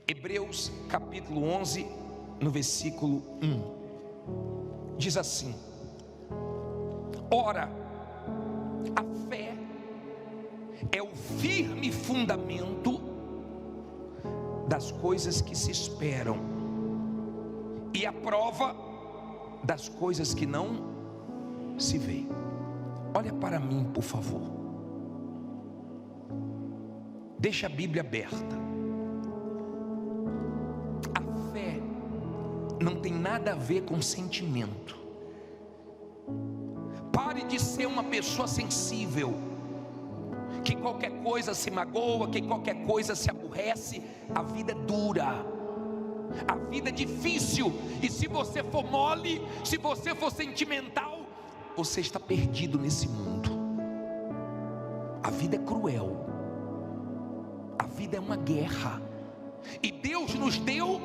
Hebreus capítulo 11, no versículo 1, diz assim: ora, a fé é o firme fundamento das coisas que se esperam e a prova das coisas que não se veem. Olha para mim, por favor. Deixa a Bíblia aberta. A fé não tem nada a ver com sentimento. Pare de ser uma pessoa sensível, que qualquer coisa se magoa, que qualquer coisa se aborrece. A vida é dura, a vida é difícil, e se você for mole, se você for sentimental, você está perdido nesse mundo. A vida é cruel, a vida é uma guerra, e Deus nos deu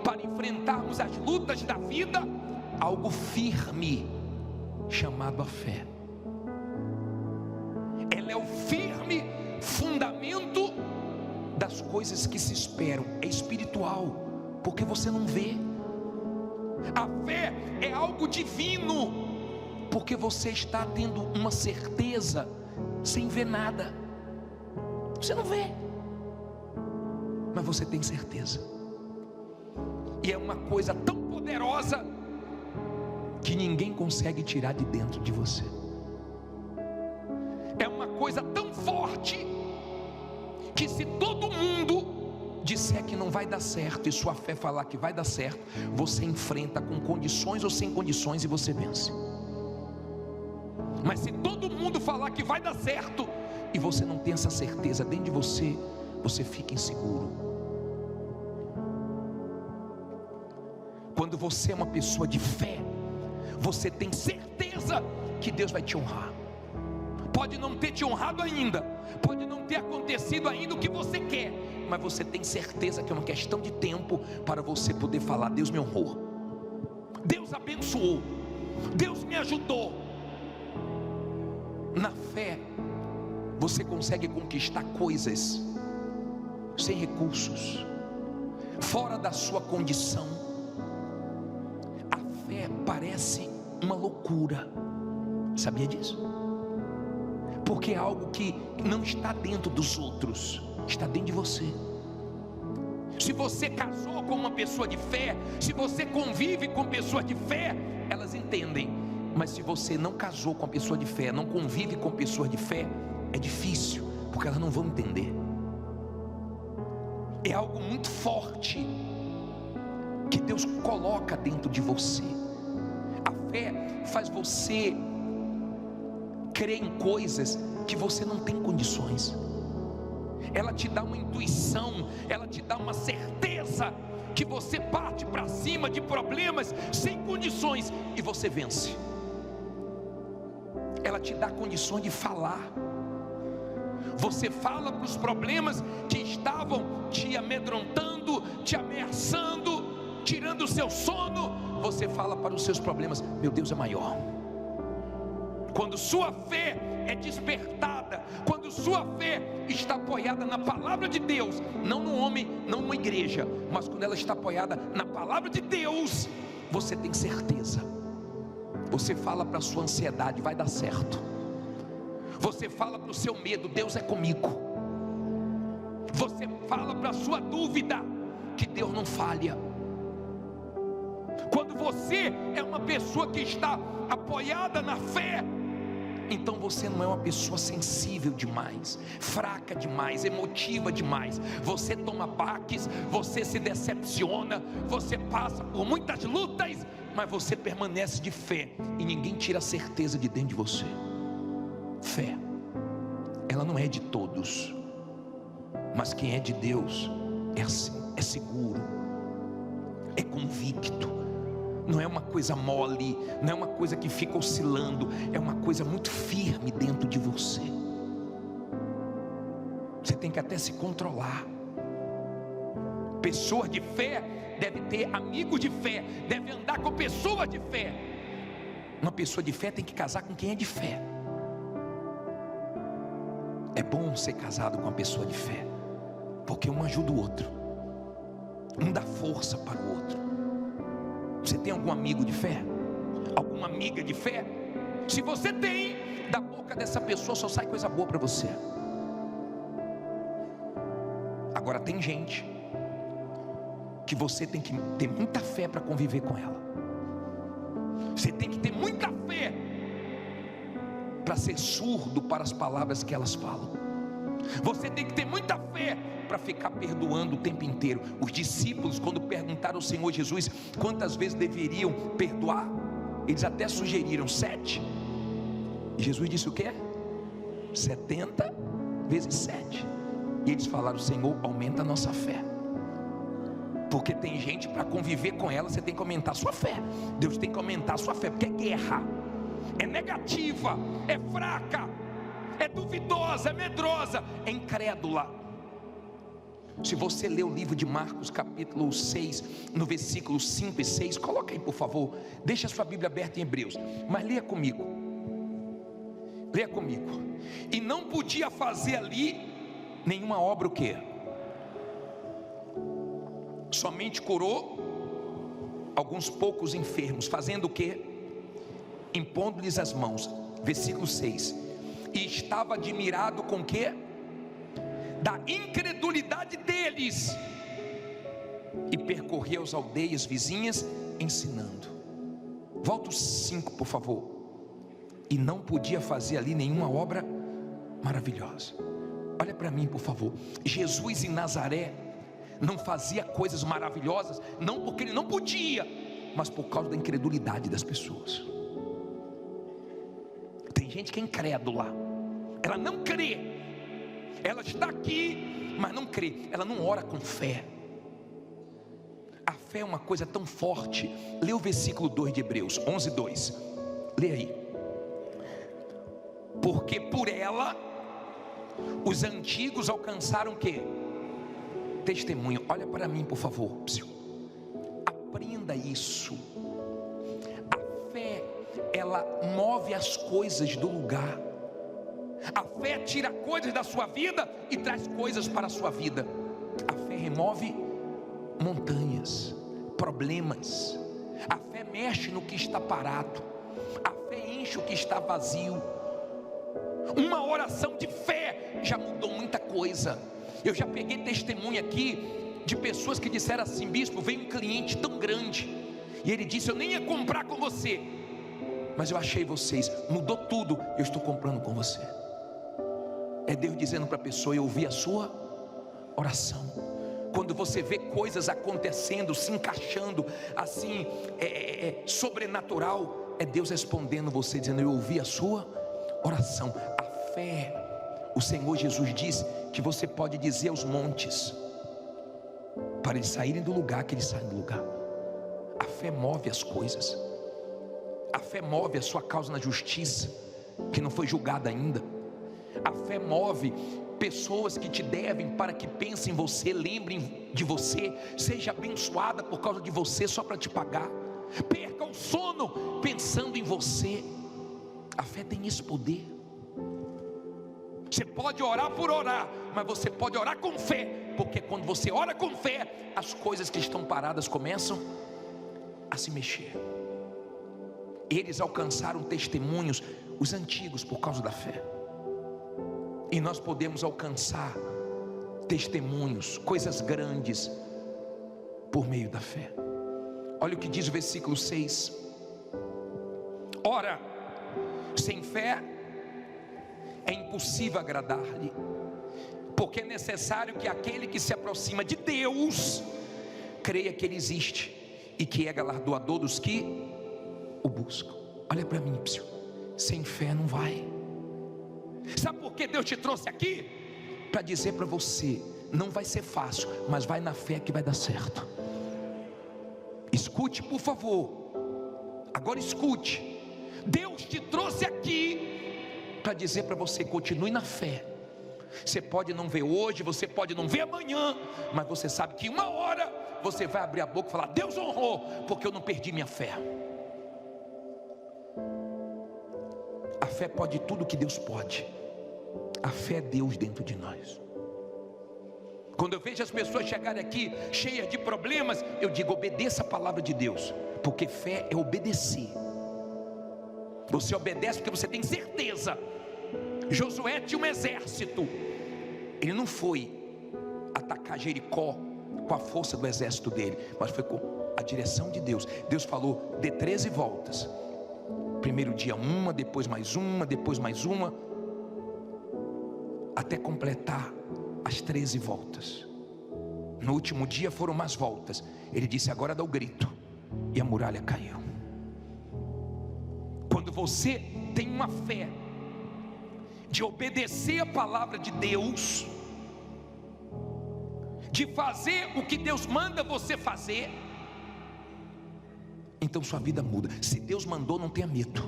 para enfrentarmos as lutas da vida algo firme, chamado a fé. Ela é o firme fundamento das coisas que se esperam. É espiritual, porque você não vê. A fé é algo divino, porque você está tendo uma certeza sem ver nada. Você não vê, mas você tem certeza. E é uma coisa tão poderosa que ninguém consegue tirar de dentro de você. É uma coisa tão forte que se todo mundo disser que não vai dar certo e sua fé falar que vai dar certo, você enfrenta com condições ou sem condições e você vence. Mas se todo mundo falar que vai dar certo e você não tem essa certeza dentro de você, você fica inseguro. Quando você é uma pessoa de fé, você tem certeza que Deus vai te honrar. Pode não ter te honrado ainda, pode não ter acontecido ainda o que você quer, mas você tem certeza que é uma questão de tempo para você poder falar: Deus me honrou, Deus abençoou, Deus me ajudou. Na fé, você consegue conquistar coisas sem recursos, fora da sua condição. A fé parece uma loucura, sabia disso? Porque é algo que não está dentro dos outros, está dentro de você. Se você casou com uma pessoa de fé, se você convive com pessoas de fé, elas entendem. Mas se você não casou com a pessoa de fé, não convive com pessoas de fé, é difícil, porque elas não vão entender. É algo muito forte que Deus coloca dentro de você. A fé faz você crer em coisas que você não tem condições. Ela te dá uma intuição, ela te dá uma certeza que você parte para cima de problemas sem condições e você vence. Ela te dá condições de falar. Você fala para os problemas que estavam te amedrontando, te ameaçando, tirando o seu sono. Você fala para os seus problemas: meu Deus é maior. Quando sua fé é despertada, quando sua fé está apoiada na palavra de Deus, não no homem, não numa igreja, mas quando ela está apoiada na palavra de Deus, você tem certeza. Você fala para a sua ansiedade: vai dar certo. Você fala para o seu medo: Deus é comigo. Você fala para a sua dúvida que Deus não falha. Quando você é uma pessoa que está apoiada na fé, então você não é uma pessoa sensível demais, fraca demais, emotiva demais. Você toma baques, você se decepciona, você passa por muitas lutas, mas você permanece de fé e ninguém tira a certeza de dentro de você. Fé, ela não é de todos, mas quem é de Deus é assim, é seguro, é convicto. Não é uma coisa mole, não é uma coisa que fica oscilando, é uma coisa muito firme dentro de você. Você tem que até se controlar. Pessoas de fé devem ter amigos de fé, devem andar com pessoas de fé. Uma pessoa de fé tem que casar com quem é de fé. É bom ser casado com uma pessoa de fé, porque um ajuda o outro. Um dá força para o outro. Você tem algum amigo de fé? Alguma amiga de fé? Se você tem, da boca dessa pessoa só sai coisa boa para você. Agora tem gente que você tem que ter muita fé para conviver com ela. Você tem que ter muita fé para ser surdo para as palavras que elas falam. Você tem que ter muita fé para ficar perdoando o tempo inteiro. Os discípulos, quando perguntaram ao Senhor Jesus quantas vezes deveriam perdoar, eles até sugeriram 7. E Jesus disse o quê? 70 vezes 7. E eles falaram: Senhor, aumenta a nossa fé. Porque tem gente, para conviver com ela, você tem que aumentar a sua fé. Deus tem que aumentar a sua fé, porque é guerra, é negativa, é fraca, é duvidosa, é medrosa, é incrédula. Se você ler o livro de Marcos capítulo 6, no versículo 5 e 6, coloca aí por favor, deixa a sua Bíblia aberta em Hebreus, mas leia comigo. Leia comigo. E não podia fazer ali nenhuma obra o quê? Somente curou alguns poucos enfermos, fazendo o quê? Impondo-lhes as mãos. Versículo 6. E estava admirado com o quê? Da incredulidade deles. E percorria as aldeias vizinhas ensinando. Volta o 5 por favor. E não podia fazer ali nenhuma obra maravilhosa. Olha para mim por favor. Jesus em Nazaré não fazia coisas maravilhosas, não porque ele não podia, mas por causa da incredulidade das pessoas. Tem gente que é incrédula, ela não crê, ela está aqui, mas não crê, ela não ora com fé. A fé é uma coisa tão forte. Lê o versículo 2 de Hebreus 11:2. Lê aí. Porque por ela os antigos alcançaram o quê? Testemunho. Olha para mim por favor. Aprenda isso. A fé, ela move as coisas do lugar. A fé tira coisas da sua vida e traz coisas para a sua vida. A fé remove montanhas, problemas. A fé mexe no que está parado. A fé enche o que está vazio. Uma oração de fé já mudou muita coisa. Eu já peguei testemunho aqui de pessoas que disseram assim: bispo, veio um cliente tão grande e ele disse: eu nem ia comprar com você, mas eu achei vocês, mudou tudo, eu estou comprando com você. É Deus dizendo para a pessoa: eu ouvi a sua oração. Quando você vê coisas acontecendo, se encaixando assim, sobrenatural, é Deus respondendo você, dizendo: eu ouvi a sua oração. A fé, o Senhor Jesus diz que você pode dizer aos montes para eles saírem do lugar, que eles saem do lugar. A fé move as coisas. A fé move a sua causa na justiça, que não foi julgada ainda. A fé move pessoas que te devem, para que pensem em você, lembrem de você, seja abençoada por causa de você, só para te pagar. Perca o sono pensando em você. A fé tem esse poder. Você pode orar por orar, mas você pode orar com fé, porque quando você ora com fé, as coisas que estão paradas começam a se mexer. Eles alcançaram testemunhos, os antigos, por causa da fé. E nós podemos alcançar testemunhos, coisas grandes, por meio da fé. Olha o que diz o versículo 6. Ora, sem fé é impossível agradar-lhe, porque é necessário que aquele que se aproxima de Deus creia que Ele existe e que é galardoador dos que o buscam. Olha para mim, sem fé não vai. Sabe por que Deus te trouxe aqui? Para dizer para você: não vai ser fácil, mas vai na fé que vai dar certo. Escute por favor, agora escute. Deus te trouxe aqui para dizer para você: continue na fé. Você pode não ver hoje, você pode não ver amanhã, mas você sabe que uma hora você vai abrir a boca e falar: Deus honrou, porque eu não perdi minha fé. A fé pode tudo que Deus pode. A fé é Deus dentro de nós. Quando eu vejo as pessoas chegarem aqui cheias de problemas, eu digo: obedeça a palavra de Deus, porque fé é obedecer. Você obedece porque você tem certeza. Josué tinha um exército, ele não foi atacar Jericó com a força do exército dele, mas foi com a direção de Deus. Deus falou: dê 13 voltas. Primeiro dia uma, depois mais uma, depois mais uma, até completar as 13 voltas. No último dia foram mais voltas. Ele disse: agora dá o grito, e a muralha caiu. Quando você tem uma fé de obedecer a palavra de Deus, de fazer o que Deus manda você fazer, então sua vida muda. Se Deus mandou, não tenha medo.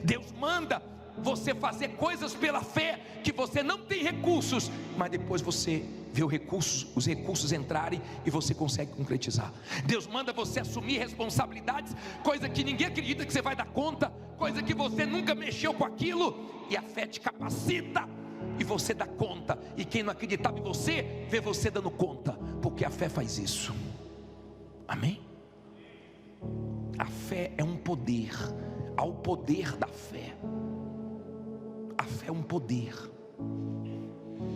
Deus manda você fazer coisas pela fé que você não tem recursos, mas depois você vê os recursos entrarem e você consegue concretizar. Deus manda você assumir responsabilidades, coisa que ninguém acredita que você vai dar conta, coisa que você nunca mexeu com aquilo, e a fé te capacita e você dá conta. E quem não acreditava em você, vê você dando conta, porque a fé faz isso. Amém? A fé é um poder. Ao poder da fé. A fé é um poder.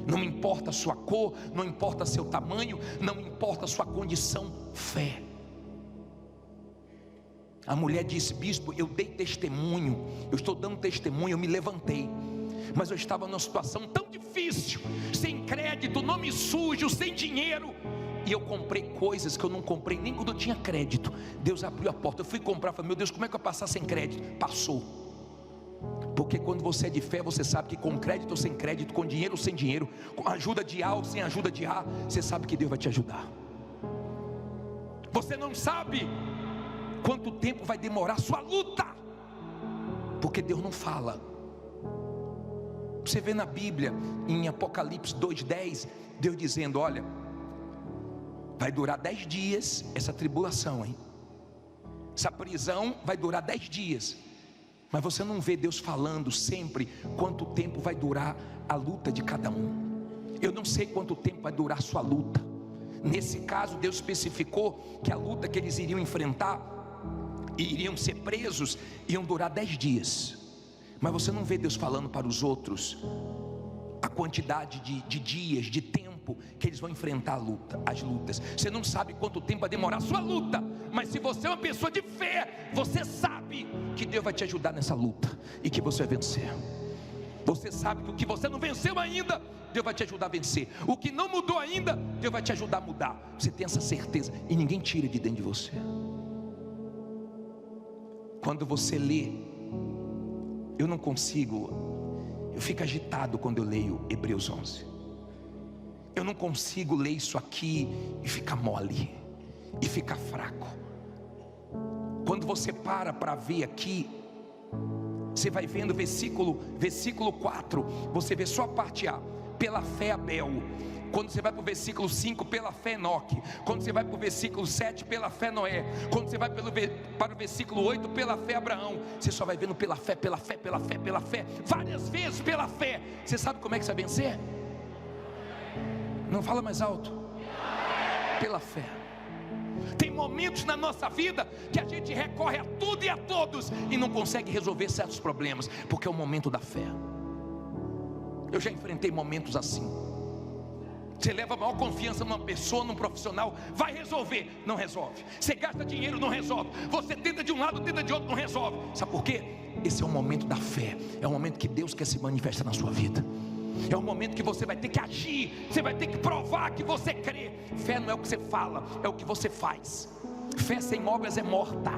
Não importa a sua cor, não importa seu tamanho, não importa a sua condição, fé. A mulher disse: bispo, eu dei testemunho, eu estou dando testemunho, eu me levantei, mas eu estava numa situação tão difícil, sem crédito, nome sujo, sem dinheiro, e eu comprei coisas que eu não comprei nem quando eu tinha crédito. Deus abriu a porta, eu fui comprar, falei: meu Deus, como é que eu vou passar sem crédito? Passou. Porque quando você é de fé, você sabe que com crédito ou sem crédito, com dinheiro ou sem dinheiro, com ajuda de A ou sem ajuda de A, você sabe que Deus vai te ajudar. Você não sabe quanto tempo vai demorar a sua luta, porque Deus não fala. Você vê na Bíblia, em Apocalipse 2:10, Deus dizendo: olha, vai durar 10 dias essa tribulação, hein? Essa prisão vai durar 10 dias. Mas você não vê Deus falando sempre quanto tempo vai durar a luta de cada um. Eu não sei quanto tempo vai durar a sua luta. Nesse caso, Deus especificou que a luta que eles iriam enfrentar, e iriam ser presos, iam durar 10 dias. Mas você não vê Deus falando para os outros a quantidade de dias, de tempo que eles vão enfrentar as lutas. Você não sabe quanto tempo vai demorar a sua luta, mas se você é uma pessoa de fé, você sabe que Deus vai te ajudar nessa luta e que você vai vencer. Você sabe que o que você não venceu ainda, Deus vai te ajudar a vencer. O que não mudou ainda, Deus vai te ajudar a mudar. Você tem essa certeza e ninguém tira de dentro de você. Quando você lê, eu não consigo, eu fico agitado quando eu leio Hebreus 11. Eu não consigo ler isso aqui e ficar mole, e ficar fraco. Quando você para ver aqui, você vai vendo versículo 4, você vê só a parte A: pela fé Abel. Quando você vai para o versículo 5, pela fé Enoque. Quando você vai para o versículo 7, pela fé Noé. Quando você vai para o versículo 8, pela fé Abraão. Você só vai vendo pela fé, pela fé, pela fé, pela fé, várias vezes pela fé. Você sabe como é que você vai vencer? Não fala mais alto. Pela fé. Tem momentos na nossa vida que a gente recorre a tudo e a todos e não consegue resolver certos problemas, porque é o momento da fé. Eu já enfrentei momentos assim. Você leva a maior confiança numa pessoa, num profissional, vai resolver, não resolve. Você gasta dinheiro, não resolve. Você tenta de um lado, tenta de outro, não resolve. Sabe por quê? Esse é o momento da fé. É o momento que Deus quer se manifestar na sua vida. É o momento que você vai ter que agir. Você vai ter que provar que você crê. Fé não é o que você fala, é o que você faz. Fé sem obras é morta.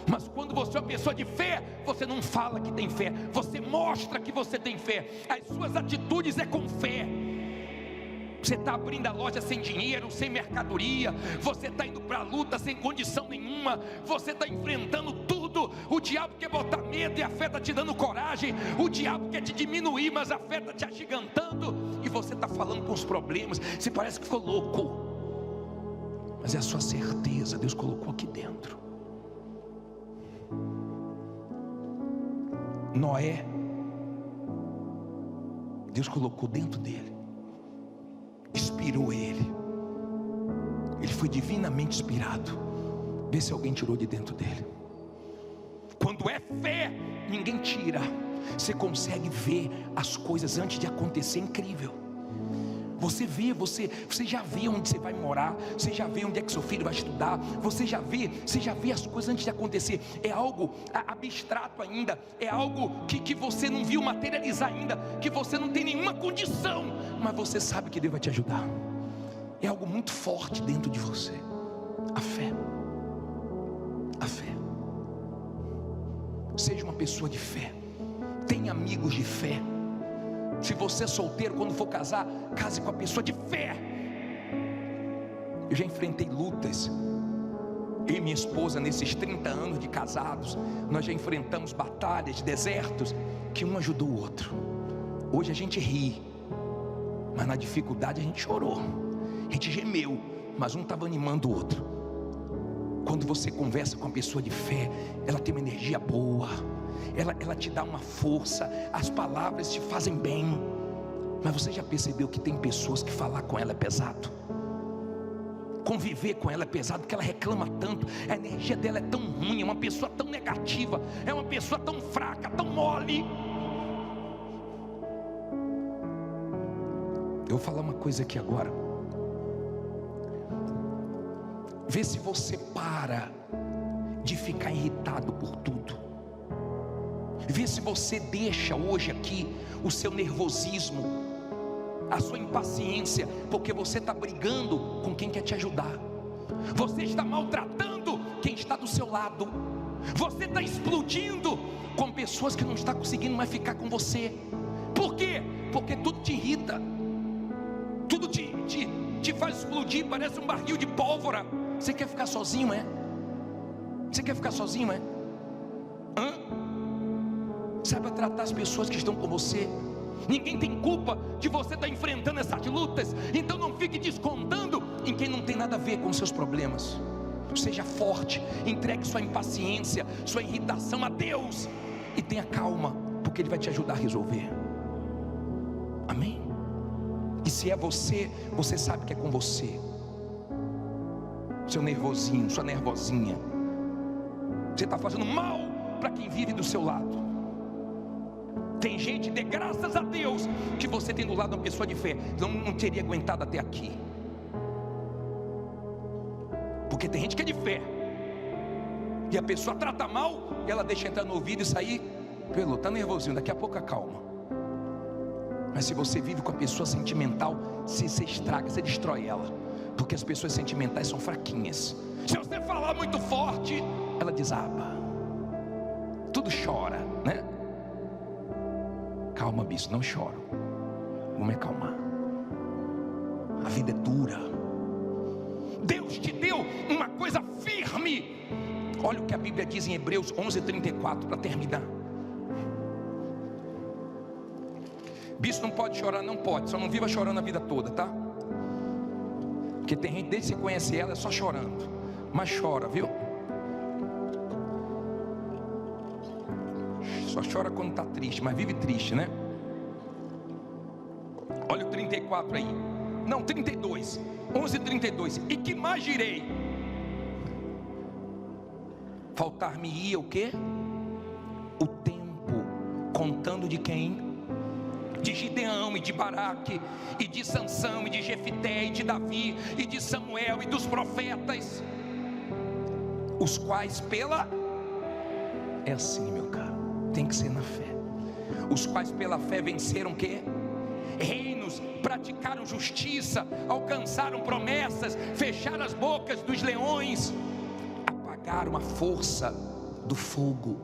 Mas quando você é uma pessoa de fé, você não fala que tem fé, você mostra que você tem fé. As suas atitudes é com fé. Você está abrindo a loja sem dinheiro, sem mercadoria. Você está indo para a luta sem condição nenhuma. Você está enfrentando tudo. O diabo quer botar medo e a fé está te dando coragem. O diabo quer te diminuir, mas a fé está te agigantando. E você está falando com os problemas. Você parece que ficou louco, mas é a sua certeza. Deus colocou aqui dentro. Noé, Deus colocou dentro dele inspirou ele. Ele foi divinamente inspirado. Vê se alguém tirou de dentro dele. Quando é fé, ninguém tira. Você consegue ver as coisas antes de acontecer. Incrível. Você vê, você já vê onde você vai morar, você já vê onde é que seu filho vai estudar, você já vê as coisas antes de acontecer. É algo abstrato ainda, é algo que você não viu materializar ainda, que você não tem nenhuma condição, mas você sabe que Deus vai te ajudar. É algo muito forte dentro de você. A fé. A fé. Seja uma pessoa de fé. Tenha amigos de fé. Se você é solteiro, quando for casar, case com a pessoa de fé. Eu já enfrentei lutas. Eu e minha esposa, nesses 30 anos de casados, nós já enfrentamos batalhas, desertos, que um ajudou o outro. Hoje a gente ri, mas na dificuldade a gente chorou, a gente gemeu, mas um estava animando o outro. Quando você conversa com uma pessoa de fé, ela tem uma energia boa, ela te dá uma força, as palavras te fazem bem. Mas você já percebeu que tem pessoas que falar com ela é pesado? Conviver com ela é pesado, porque ela reclama tanto, a energia dela é tão ruim, é uma pessoa tão negativa, é uma pessoa tão fraca, tão mole. Eu vou falar uma coisa aqui agora. Vê se você para de ficar irritado por tudo. Vê se você deixa hoje aqui o seu nervosismo, a sua impaciência, porque você está brigando com quem quer te ajudar. Você está maltratando quem está do seu lado. Você está explodindo com pessoas que não estão conseguindo mais ficar com você. Por quê? Porque tudo te irrita, tudo te faz explodir, parece um barril de pólvora. Você quer ficar sozinho, é? Você quer ficar sozinho, é? Saiba tratar as pessoas que estão com você. Ninguém tem culpa de você estar enfrentando essas lutas. Então não fique descontando em quem não tem nada a ver com os seus problemas. Seja forte, entregue sua impaciência, sua irritação a Deus e tenha calma, porque Ele vai te ajudar a resolver. Amém? E se é você, você sabe que é com você. Seu nervosinho, sua nervosinha, você está fazendo mal para quem vive do seu lado. Tem gente, dê graças a Deus que você tem do lado uma pessoa de fé. Não teria aguentado até aqui. Porque tem gente que é de fé, e a pessoa trata mal, e ela deixa entrar no ouvido e sair. Pelo, está nervosinho, daqui a pouco acalma. Mas se você vive com a pessoa sentimental, você estraga, você destrói ela. Porque as pessoas sentimentais são fraquinhas. Se você falar muito forte, ela desaba. Tudo chora, né? Calma, bicho, não choro. Vamos acalmar. A vida é dura. Deus te deu uma coisa firme. Olha o que a Bíblia diz em Hebreus 11:34, para terminar. Bicho não pode chorar, não pode. Só não viva chorando a vida toda, tá? Porque tem gente, desde que você conhece ela, é só chorando. Mas chora, viu? Só chora quando está triste, mas vive triste, né? Olha o 34 aí. Não, 32. 11:32. E que mais direi? Faltar-me-ia o quê? O tempo, contando de quem? De Gideão e de Baraque, e de Sansão, e de Jefité, e de Davi, e de Samuel, e dos profetas, os quais é assim, meu caro, tem que ser na fé. Os quais pela fé venceram o quê? Reinos, praticaram justiça, alcançaram promessas, fecharam as bocas dos leões, apagaram a força do fogo,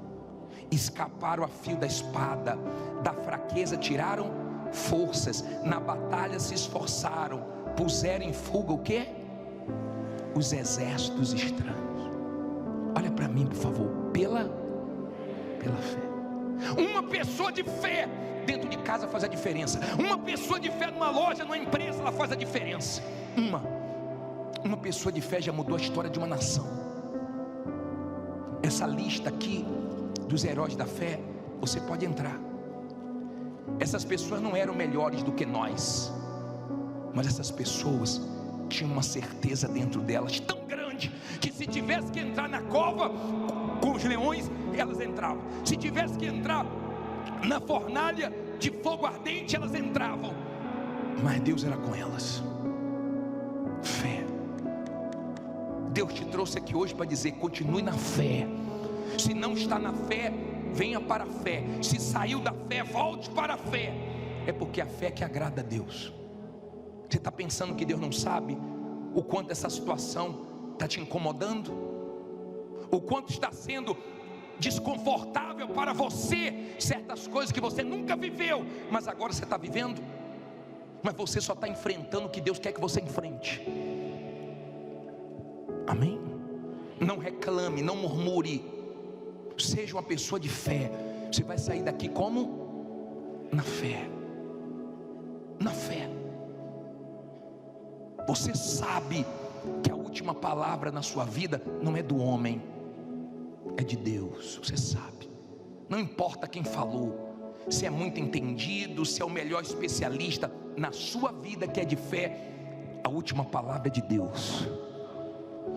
escaparam a fio da espada, da fraqueza tiraram forças, na batalha se esforçaram, puseram em fuga o quê? Os exércitos estranhos. Olha para mim, por favor, pela fé. Uma pessoa de fé dentro de casa faz a diferença. Uma pessoa de fé numa loja, numa empresa, ela faz a diferença. Uma pessoa de fé já mudou a história de uma nação. Essa lista aqui dos heróis da fé, você pode entrar. Essas pessoas não eram melhores do que nós, Mas essas pessoas tinham uma certeza dentro delas tão grande, que se tivesse que entrar na cova com os leões, elas entravam. Se tivesse que entrar na fornalha de fogo ardente, elas entravam. Mas Deus era com elas. Fé. Deus te trouxe aqui hoje para dizer: continue na fé. Se não está na fé, venha para a fé. Se saiu da fé, volte para a fé. É porque a fé que agrada a Deus. Você está pensando que Deus não sabe o quanto essa situação está te incomodando? O quanto está sendo desconfortável para você certas coisas que você nunca viveu, mas agora você está vivendo? Mas você só está enfrentando o que Deus quer que você enfrente. Amém? Não reclame, não murmure. Seja uma pessoa de fé. Você vai sair daqui como? Na fé. Na fé. Você sabe que a última palavra na sua vida não é do homem, é de Deus. Você sabe. Não importa quem falou, se é muito entendido, se é o melhor especialista. Na sua vida que é de fé, a última palavra é de Deus.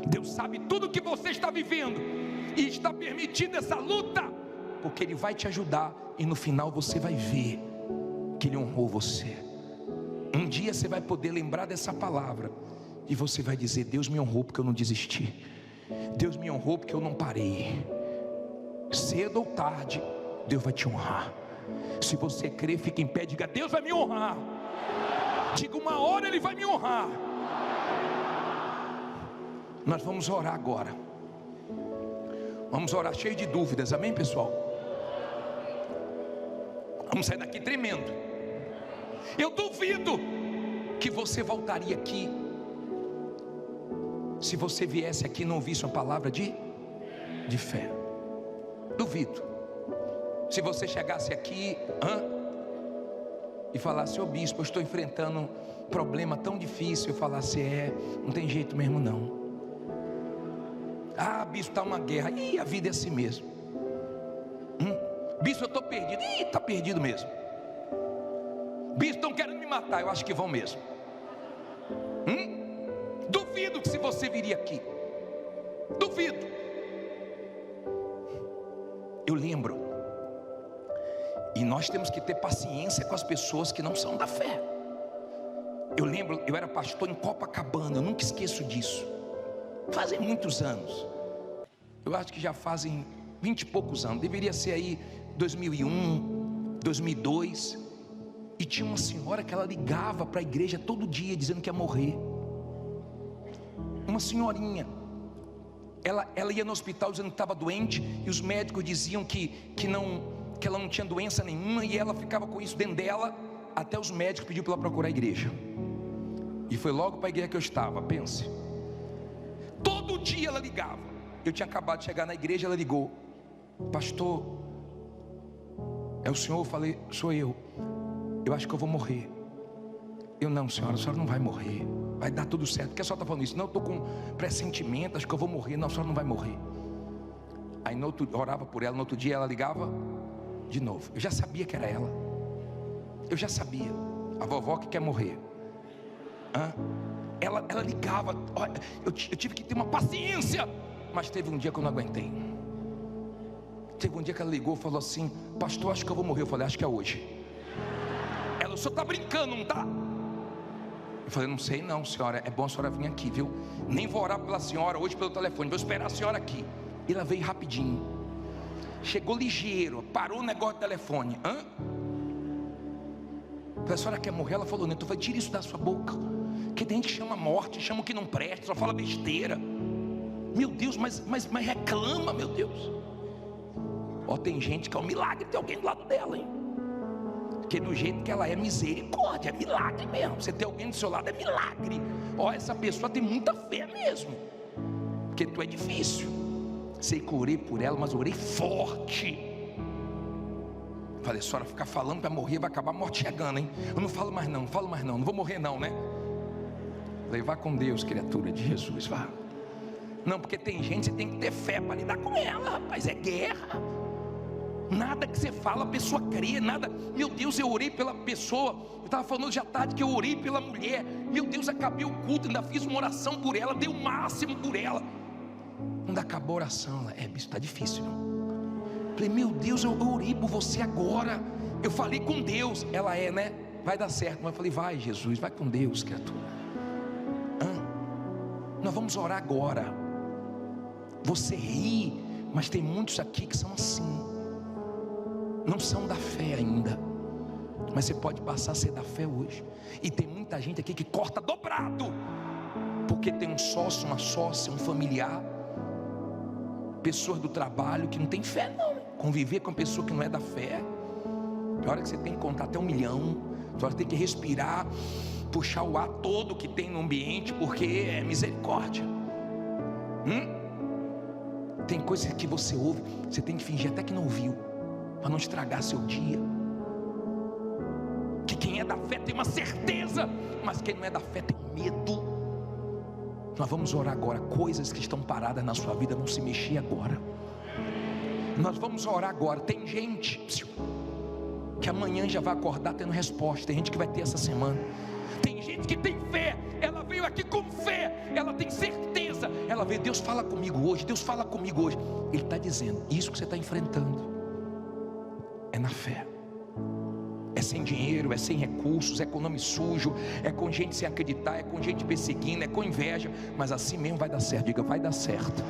Deus sabe tudo o que você está vivendo e está permitindo essa luta, porque Ele vai te ajudar, e no final você vai ver que Ele honrou você. Um dia você vai poder lembrar dessa palavra e você vai dizer: Deus me honrou porque eu não desisti. Deus me honrou porque eu não parei. Cedo ou tarde, Deus vai te honrar. Se você crer, fica em pé, diga: Deus vai me honrar. Diga: uma hora Ele vai me honrar. Nós vamos orar agora. Vamos orar cheio de dúvidas, amém, pessoal? Vamos sair daqui tremendo. Eu duvido que você voltaria aqui se você viesse aqui e não ouvisse uma palavra de fé. Duvido. Se você chegasse aqui e falasse: ô bispo, eu estou enfrentando um problema tão difícil. Eu falasse: não tem jeito mesmo não. Ah, bispo, está uma guerra. Ih, a vida é assim mesmo. Bispo, eu estou perdido. Ih, está perdido mesmo. Bispo, estão querendo me matar. Eu acho que vão mesmo. Duvido que se você viria aqui. Duvido. Eu lembro. E nós temos que ter paciência com as pessoas que não são da fé. Eu lembro, eu era pastor em Copacabana. Eu nunca esqueço disso. Fazem muitos anos. Eu acho que já fazem 20 e poucos anos. Deveria ser aí 2001, 2002. E tinha uma senhora que ela ligava para a igreja todo dia dizendo que ia morrer. Uma senhorinha. Ela ia no hospital dizendo que estava doente, e os médicos diziam que ela não tinha doença nenhuma, e ela ficava com isso dentro dela, até os médicos pediram para ela procurar a igreja. E foi logo para a igreja que eu estava, pense. Todo dia ela ligava. Eu tinha acabado de chegar na igreja, ela ligou: pastor, é o senhor? Eu falei: sou eu. Eu acho que eu vou morrer. Eu: não, senhora, a senhora não vai morrer. Vai dar tudo certo. Por que a senhora está falando isso? Não, eu estou com pressentimento, acho que eu vou morrer. Não, a senhora não vai morrer. Aí orava por ela. No outro dia ela ligava de novo. Eu já sabia que era ela. Eu já sabia. A vovó que quer morrer. Ela ligava. Eu tive que ter uma paciência. Mas teve um dia que eu não aguentei. Teve um dia que ela ligou e falou assim: pastor, acho que eu vou morrer. Eu falei: acho que é hoje. Ela: o senhor está brincando, não está? Eu falei: não sei não, senhora. É bom a senhora vir aqui, viu? Nem vou orar pela senhora hoje pelo telefone. Vou esperar a senhora aqui. E ela veio rapidinho. Chegou ligeiro. Parou o negócio do telefone. A senhora quer morrer? Ela falou: Neto, vai, tira isso da sua boca. Que tem gente que chama morte, chama o que não presta, só fala besteira. Meu Deus, mas reclama, meu Deus. Tem gente que é um milagre ter alguém do lado dela, hein? Porque do jeito que ela é, misericórdia, é milagre mesmo. Você ter alguém do seu lado é milagre. Essa pessoa tem muita fé mesmo. Porque tu é difícil. Sei que eu orei por ela, mas orei forte. Falei: a senhora ficar falando para morrer, vai acabar a morte chegando, hein? Eu não falo mais não, não vou morrer não, né? Falei: vá com Deus, criatura de Jesus, vá. Não, porque tem gente, você tem que ter fé para lidar com ela, rapaz, é guerra. Nada que você fala, a pessoa crê, nada. Meu Deus, eu orei pela pessoa. Eu estava falando hoje à tarde que eu orei pela mulher. Meu Deus, acabei o culto, ainda fiz uma oração por ela, dei o máximo por ela. Quando acabou a oração, ela, bicho, está difícil, não? Falei, meu Deus, eu orei por você agora, eu falei com Deus. Ela, né? Vai dar certo. Mas eu falei, vai Jesus, vai com Deus, criatura. Nós vamos orar agora. Você ri, mas tem muitos aqui que são assim, não são da fé ainda, mas você pode passar a ser da fé hoje. E tem muita gente aqui que corta dobrado, porque tem um sócio, uma sócia, um familiar, pessoas do trabalho que não tem fé não. Conviver com uma pessoa que não é da fé, tem hora que você tem que contar até 1 milhão, tem hora que tem que respirar, puxar o ar todo que tem no ambiente, porque é misericórdia. Tem coisas que você ouve, você tem que fingir até que não ouviu, para não estragar seu dia. Que quem é da fé tem uma certeza, mas quem não é da fé tem medo. Nós vamos orar agora. Coisas que estão paradas na sua vida vão se mexer agora. Nós vamos orar agora. Tem gente que amanhã já vai acordar tendo resposta. Tem gente que vai ter essa semana. Tem gente que tem fé, ela veio aqui com fé, ela tem certeza, ela veio, Deus fala comigo hoje, Deus fala comigo hoje. Ele está dizendo, isso que você está enfrentando é na fé. É sem dinheiro, é sem recursos, é com nome sujo, é com gente sem acreditar, é com gente perseguindo, é com inveja, mas assim mesmo vai dar certo. Diga, vai dar certo.